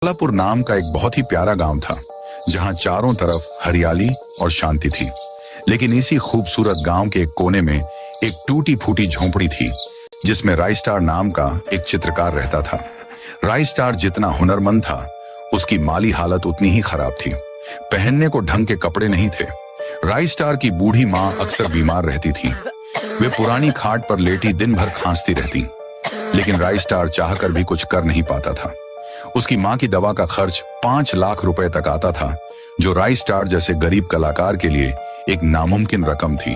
मंगलापुर नाम का एक बहुत ही प्यारा गांव था जहां चारों तरफ हरियाली और शांति थी। लेकिन इसी खूबसूरत गांव के एक कोने में एक टूटी फूटी झोंपड़ी थी जिसमें राइस्टार नाम का एक चित्रकार रहता था। राइस्टार जितना हुनरमंद था उसकी माली हालत उतनी ही खराब थी। पहनने को ढंग के कपड़े नहीं थे। राइस्टार की बूढ़ी माँ अक्सर बीमार रहती थी। वे पुरानी खाट पर लेटी दिन भर खांसती रहती, लेकिन राइस्टार चाहकर भी कुछ कर नहीं पाता था। उसकी मां की दवा का खर्च 5 लाख रुपए तक आता था, जो राइस्टार जैसे गरीब कलाकार के लिए एक नामुमकिन रकम थी।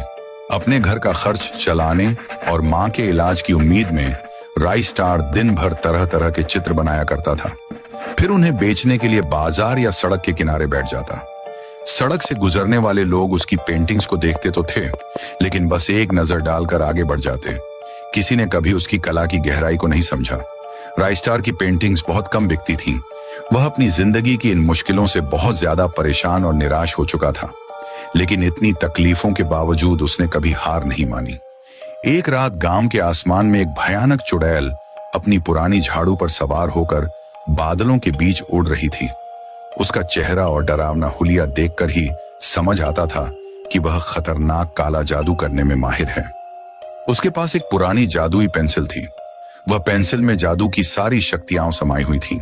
अपने घर का खर्च चलाने और मां के इलाज की उम्मीद में राइस्टार दिन भर तरह तरह के चित्र बनाया करता था। फिर उन्हें बेचने के लिए बाजार या सड़क के किनारे बैठ जाता। सड़क से गुजरने वाले लोग उसकी पेंटिंग्स को देखते तो थे, लेकिन बस एक नजर डालकर आगे बढ़ जाते। किसी ने कभी उसकी कला की गहराई को नहीं समझा। राइस्टार की पेंटिंग्स बहुत कम बिकती थीं। वह अपनी जिंदगी की इन मुश्किलों से बहुत ज्यादा परेशान और निराश हो चुका था, लेकिन इतनी तकलीफों के बावजूद उसने कभी हार नहीं मानी। एक रात गांव के आसमान में एक भयानक चुड़ैल अपनी पुरानी झाड़ू पर सवार होकर बादलों के बीच उड़ रही थी। उसका चेहरा और डरावना हुलिया देखकर ही समझ आता था कि वह खतरनाक काला जादू करने में माहिर है। उसके पास एक पुरानी जादुई पेंसिल थी। वह पेंसिल में जादू की सारी शक्तियां समाई हुई थीं।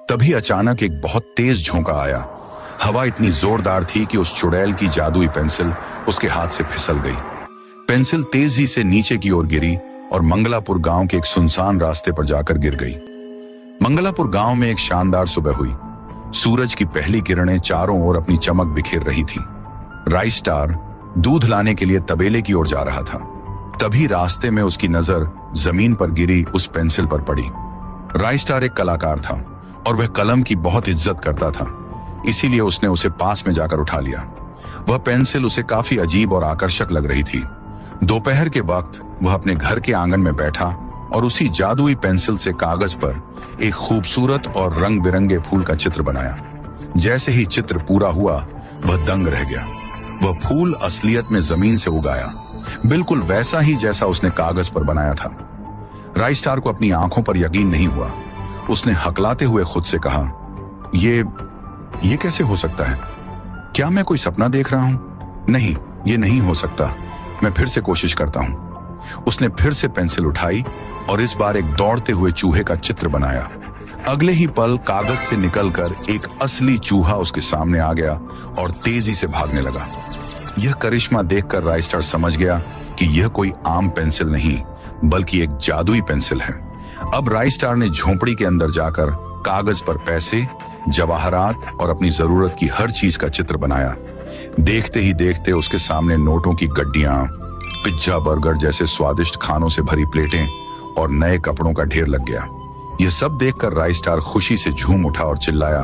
तभी अचानक एक बहुत तेज झोंका आया। हवा इतनी जोरदार थी कि उस चुड़ैल की जादुई पेंसिल उसके हाथ से फिसल गई। पेंसिल तेजी से नीचे की ओर गिरी और मंगलापुर गांव के एक सुनसान रास्ते पर जाकर गिर गई। मंगलापुर गांव में एक शानदार सुबह हुई। सूरज की पहली किरणें चारों ओर अपनी चमक बिखेर रही थी। राइस्टार दूध लाने के लिए तबेले की ओर जा रहा था। तभी रास्ते में उसकी नजर जमीन पर गिरी उस पेंसिल पर पड़ी। राइस्टार एक कलाकार था और वह कलम की बहुत इज्जत करता था, इसीलिए उसने उसे पास में जाकर उठा लिया। वह पेंसिल उसे काफी अजीब और आकर्षक लग रही थी। दोपहर के वक्त वह अपने घर के आंगन में बैठा और उसी जादुई पेंसिल से कागज पर एक खूबसूरत और रंग बिरंगे फूल का चित्र बनाया। जैसे ही चित्र पूरा हुआ वह दंग रह गया। वह फूल असलियत में जमीन से उगाया, बिल्कुल वैसा ही जैसा उसने कागज पर बनाया था। राइस्टार को अपनी आंखों पर यकीन नहीं हुआ। उसने हकलाते हुए खुद से कहा, ये कैसे हो सकता है? क्या मैं कोई सपना देख रहा हूं? नहीं, ये नहीं हो सकता। मैं फिर से कोशिश करता हूं। उसने फिर से पेंसिल उठाई और इस बार एक दौड़ते हुए चूहे का चित्र बनाया। अगले ही पल कागज से निकलकर एक असली चूहा उसके सामने आ गया और तेजी से भागने लगा। यह करिश्मा देखकर राइस्टार समझ गया कि यह कोई आम पेंसिल नहीं, बल्कि एक जादुई पेंसिल है। अब राइस्टार ने झोंपड़ी के अंदर जाकर कागज पर पैसे, जवाहरात और अपनी जरूरत की हर चीज का चित्र बनाया। देखते ही देखते उसके सामने नोटों की गड्डियां, पिज्जा, बर्गर जैसे स्वादिष्ट खानों से भरी प्लेटें और नए कपड़ों का ढेर लग गया। यह सब देखकर राइस्टार खुशी से झूम उठा और चिल्लाया,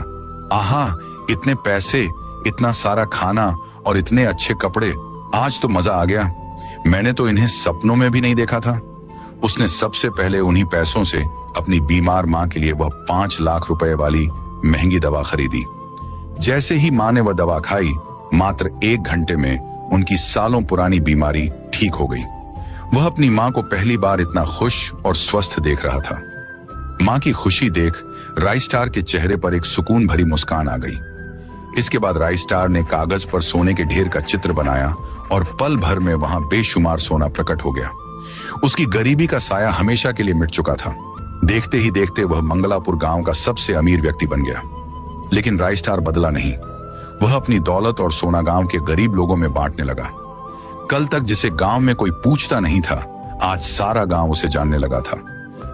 आहा, इतने पैसे, इतना सारा खाना और इतने अच्छे कपड़े, आज तो मजा आ गया। मैंने तो इन्हें सपनों में भी नहीं देखा था। उसने सबसे पहले उन्हीं पैसों से अपनी बीमार मां के लिए वह 5 लाख रुपए वाली महंगी दवा खरीदी। जैसे ही मां ने वह दवा खाई, मात्र 1 घंटे में उनकी सालों पुरानी बीमारी ठीक हो गई। वह अपनी मां को पहली बार इतना खुश और स्वस्थ देख रहा था। मां की खुशी देख राइस्टार के चेहरे पर एक सुकून भरी मुस्कान आ गई। इसके बाद राइस्टार ने कागज पर सोने के ढेर का चित्र बनाया और पल भर में वहां बेशुमार सोना प्रकट हो गया। उसकी गरीबी का साया हमेशा के लिए मिट चुका था। देखते ही देखते वह मंगलापुर गांव का सबसे अमीर व्यक्ति बन गया। लेकिन राइस्टार बदला नहीं। वह अपनी दौलत और सोना गांव के गरीब लोगों में बांटने लगा। कल तक जिसे गांव में कोई पूछता नहीं था, आज सारा गांव उसे जानने लगा था।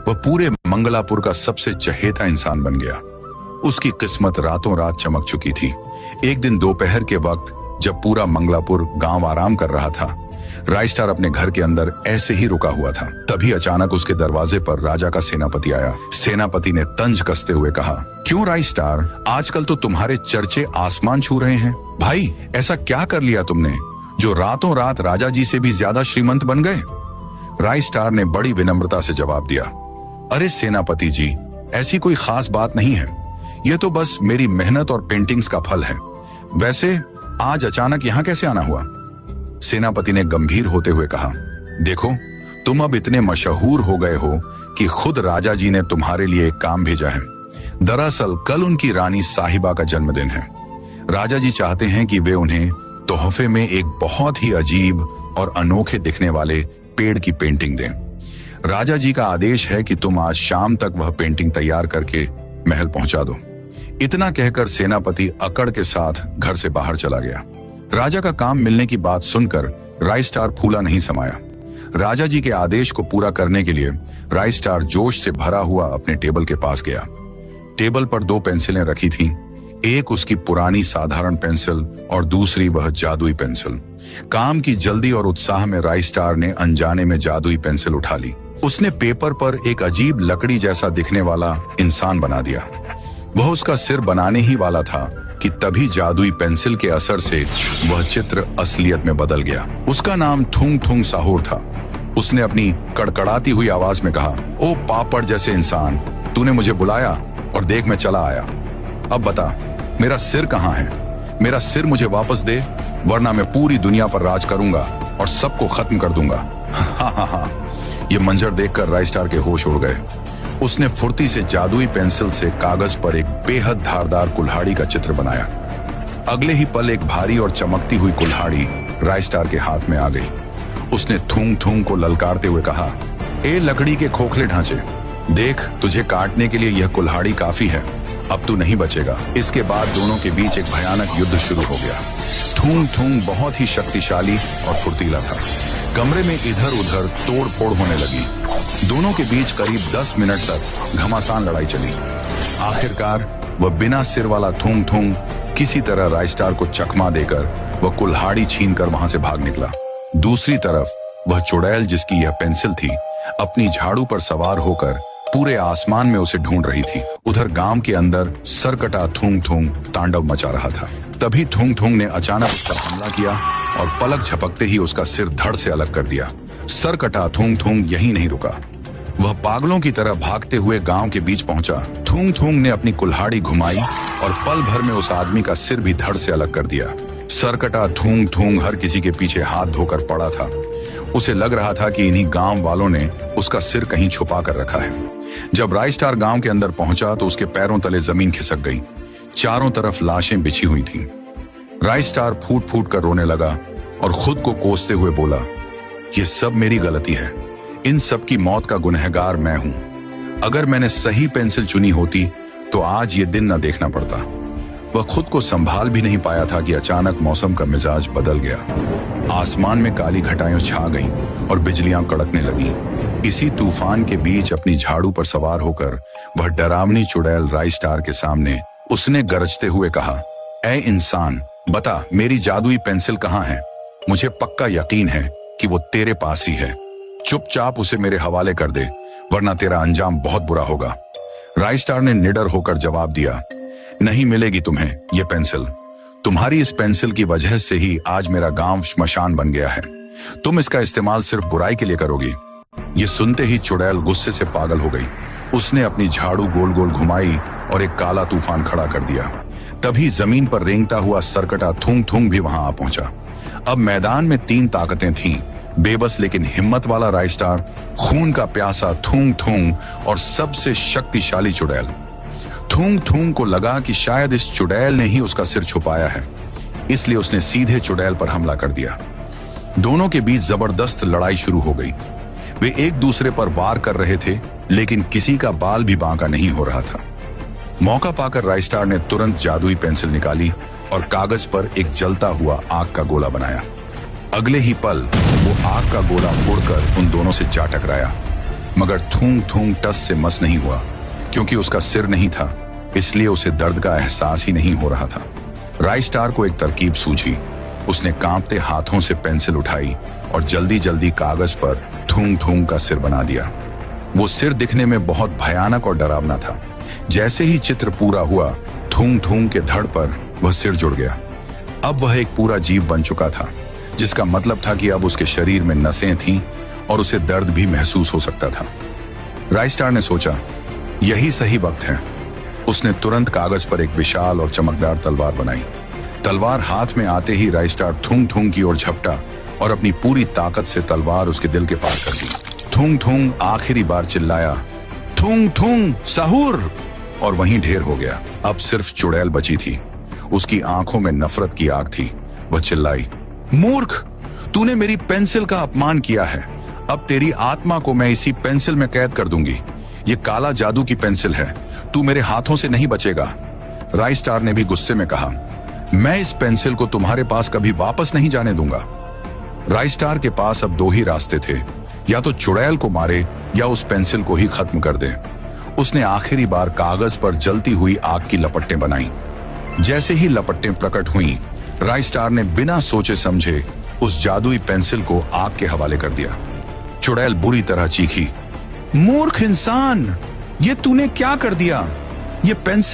वह पूरे मंगलापुर का सबसे चहेता इंसान बन गया। उसकी किस्मत रातों रात चमक चुकी थी। एक दिन दोपहर के वक्त जब पूरा मंगलापुर गांव आराम कर रहा था, राइस्टार अपने घर के अंदर ऐसे ही रुका हुआ था। तभी अचानक उसके दरवाजे पर राजा का सेनापति आया। सेनापति ने तंज कसते हुए कहा, क्यों राइस्टार, आजकल तो तुम्हारे चर्चे आसमान छू रहे हैं। भाई, ऐसा क्या कर लिया तुमने जो रातों रात राजा जी से भी ज्यादा श्रीमंत बन गए? राइस्टार ने बड़ी विनम्रता से जवाब दिया, अरे सेनापति जी, ऐसी कोई खास बात नहीं है। यह तो बस मेरी मेहनत और पेंटिंग्स का फल है। वैसे आज अचानक यहाँ कैसे आना हुआ? सेनापति ने गंभीर होते हुए कहा, देखो, तुम अब इतने मशहूर हो गए हो कि खुद राजा जी ने तुम्हारे लिए एक काम भेजा है। दरअसल कल उनकी रानी साहिबा का जन्मदिन है। राजा जी चाहते हैं कि वे उन्हें तोहफे में एक बहुत ही अजीब और अनोखे दिखने वाले पेड़ की पेंटिंग दें। राजा जी का आदेश है कि तुम आज शाम तक वह पेंटिंग तैयार करके महल पहुंचा दो। इतना कहकर सेनापति अकड़ के साथ घर से बाहर चला गया। राजा का काम मिलने की बात सुनकर राइस्टार फूला नहीं समाया। राजा जी के आदेश को पूरा करने के लिए राइस्टार जोश से भरा हुआ अपने टेबल के पास गया। टेबल पर 2 पेंसिलें रखी थीं, एक उसकी पुरानी साधारण पेंसिल और दूसरी वह जादुई पेंसिल। काम की जल्दी और उत्साह में राइस्टार ने अनजाने में जादुई पेंसिल उठा ली। उसने पेपर पर एक अजीब लकड़ी जैसा दिखने वाला इंसान बना दिया। वह उसका सिर बनाने ही वाला था कि तभी जादुई पेंसिल के असर से वह चित्र असलियत में बदल गया। उसका नाम थुंग थुंग साहुर था। उसने अपनी कड़कड़ाती हुई आवाज में कहा, ओ पापड़ जैसे इंसान, तूने मुझे बुलाया और देख मैं चला आया। अब बता, मेरा सिर कहाँ है? मेरा सिर मुझे वापस दे, वरना मैं पूरी दुनिया पर राज करूंगा और सबको खत्म कर दूंगा। हा हा हा। ये मंजर देखकर राइस्टार के होश उड़ गए। उसने फुर्ती से जादुई पेंसिल से कागज पर एक बेहद धारदार कुल्हाड़ी का चित्र बनाया। अगले ही पल एक भारी और चमकती हुई कुल्हाड़ी राइस्टार के हाथ में आ गई। उसने थूंग थूंग को ललकारते हुए कहा, ए लकड़ी के खोखले ढांचे, देख तुझे काटने के लिए यह कुल्हाड़ी काफी है, अब तू नहीं बचेगा। इसके बाद दोनों के बीच एक भयानक युद्ध शुरू हो गया। थूंग थूंग बहुत ही शक्तिशाली और फुर्तीला था। कमरे में इधर उधर तोड़ फोड़ होने लगी। दोनों के बीच करीब 10 मिनट तक घमासान लड़ाई चली। आखिरकार वह बिना सिर वाला थूंग थूंग किसी तरह राइस्टार को चकमा देकर वह कुल्हाड़ी छीनकर वहां से भाग निकला। दूसरी तरफ वह चुड़ैल जिसकी यह पेंसिल थी, अपनी झाड़ू पर सवार होकर पूरे आसमान में उसे ढूंढ रही थी। उधर गांव के अंदर सरकटा थूंग थूंग तांडव मचा रहा था। तभी थूंग थूंग ने अचानक उस पर हमला किया और पलक झपकते ही उसका सिर धड़ से अलग कर दिया। सरकटा थूंग थूंग यहीं नहीं रुका, वह पागलों की तरह भागते हुए गांव के बीच पहुंचा। थूंग थूंग ने अपनी कुल्हाड़ी घुमाई और पल भर में उस आदमी का सिर भी धड़ से अलग कर दिया। सरकटा थूंग थूंग हर किसी के पीछे हाथ धोकर पड़ा था। उसे लग रहा था कि इन्हीं गांव वालों ने उसका सिर कहीं छुपा कर रखा है। जब राइस्टार गांव के अंदर पहुंचा तो उसके पैरों तले जमीन खिसक गई। चारों तरफ लाशें बिछी हुई थीं। राइस्टार फूट फूट कर रोने लगा और खुद को कोसते हुए बोला, ये सब मेरी गलती है, इन सब की मौत का गुनहगार मैं हूं। अगर मैंने सही पेंसिल चुनी होती तो आज ये दिन न देखना पड़ता। वह खुद को संभाल भी नहीं पाया था कि अचानक मौसम का मिजाज बदल गया। आसमान में काली घटाएं छा गईं और बिजलियां कड़कने लगीं। इसी तूफान के बीच अपनी झाड़ू पर सवार होकर वह डरावनी चुड़ैल राइस्टार के सामने उसने गरजते हुए कहा, ऐ इंसान, बता मेरी जादुई पेंसिल कहाँ है? मुझे पक्का यकीन है कि वो तेरे पास ही है। चुपचाप उसे मेरे हवाले कर दे, वरना तेरा अंजाम बहुत बुरा होगा। राइस्टार ने निडर होकर जवाब दिया, नहीं मिलेगी तुम्हें ये पेंसिल। तुम्हारी इस पेंसिल की वजह से ही आज मेरा गांव श्मशान बन गया है। तुम इसका इस्तेमाल सिर्फ बुराई के लिए करोगी। ये सुनते ही चुड़ैल गुस्से से पागल हो गई। उसने अपनी झाड़ू गोल गोल घुमाई और एक काला तूफान खड़ा कर दिया। तभी जमीन पर रेंगता हुआ सरकटा थूंग थूंग भी वहां आ पहुंचा। अब मैदान में 3 ताकतें थीं, बेबस लेकिन हिम्मत वाला राइस्टार, खून का प्यासा थूंग थूंग और सबसे शक्तिशाली चुड़ैल। थूंग थूंग को लगा कि शायद इस चुड़ैल ने ही उसका सिर छुपाया है, इसलिए उसने सीधे चुड़ैल पर हमला कर दिया। दोनों के बीच जबरदस्त लड़ाई शुरू हो गई। वे एक दूसरे पर वार कर रहे थे, लेकिन किसी का बाल भी बांका नहीं हो रहा था। मौका पाकर राइस्टार ने तुरंत जादुई पेंसिल निकाली और कागज पर एक जलता हुआ आग का गोला बनाया। अगले ही पल वो आग का गोला उड़कर उन दोनों से जा टकराया, मगर थूंग थूंग टस से मस नहीं हुआ। क्योंकि उसका सिर नहीं था, इसलिए उसे दर्द का एहसास ही नहीं हो रहा था। राइस्टार को एक तरकीब सूझी। उसने कांपते हाथों से पेंसिल उठाई और जल्दी जल्दी कागज पर थूंग थूंग का सिर बना दिया। वो सिर दिखने में बहुत भयानक और डरावना था। जैसे ही चित्र पूरा हुआ, थूंग थूंग के धड़ पर वह सिर जुड़ गया। अब वह एक पूरा जीव बन चुका था, जिसका मतलब था कि अब उसके शरीर में नसें थीं और उसे दर्द भी महसूस हो सकता था। राइस्टार ने सोचा, यही सही वक्त है। उसने तुरंत कागज पर एक विशाल और चमकदार तलवार बनाई। तलवार हाथ में आते ही राइस्टार थूंग थूंग की ओर झपटा और अपनी पूरी ताकत से तलवार उसके दिल के पार कर दी। थूंग थूंग आखिरी बार चिल्लाया, थूंग थूंग साहुर, और वहीं ढेर हो गया। अब सिर्फ चुड़ैल बची थी। उसकी आंखों में नफरत की आग थी। वह चिल्लाई, मूर्ख, तूने मेरी पेंसिल का अपमान किया है। अब तेरी आत्मा को मैं इसी पेंसिल में कैद कर दूंगी। ये काला जादू की पेंसिल है, तू मेरे हाथों से नहीं बचेगा। राइस्टार ने भी गुस्से में कहा, मैं इस पेंसिल को तुम्हारे पास कभी वापस नहीं जाने दूंगा। राइस्टार के पास अब दो ही रास्ते थे, या तो चुड़ैल को मारे या उस पेंसिल को ही खत्म कर दे। उसने आखिरी बार कागज पर जलती हुई आग की लपटें बनाई। जैसे ही लपटें प्रकट हुईं, राइस्टार ने बिना सोचे समझे उस जादुई पेंसिल को आग के हवाले कर दिया। चुड़ैल बुरी तरह चीखी, मूर्ख इंसान, ये तूने क्या कर दिया? ये पेंसिल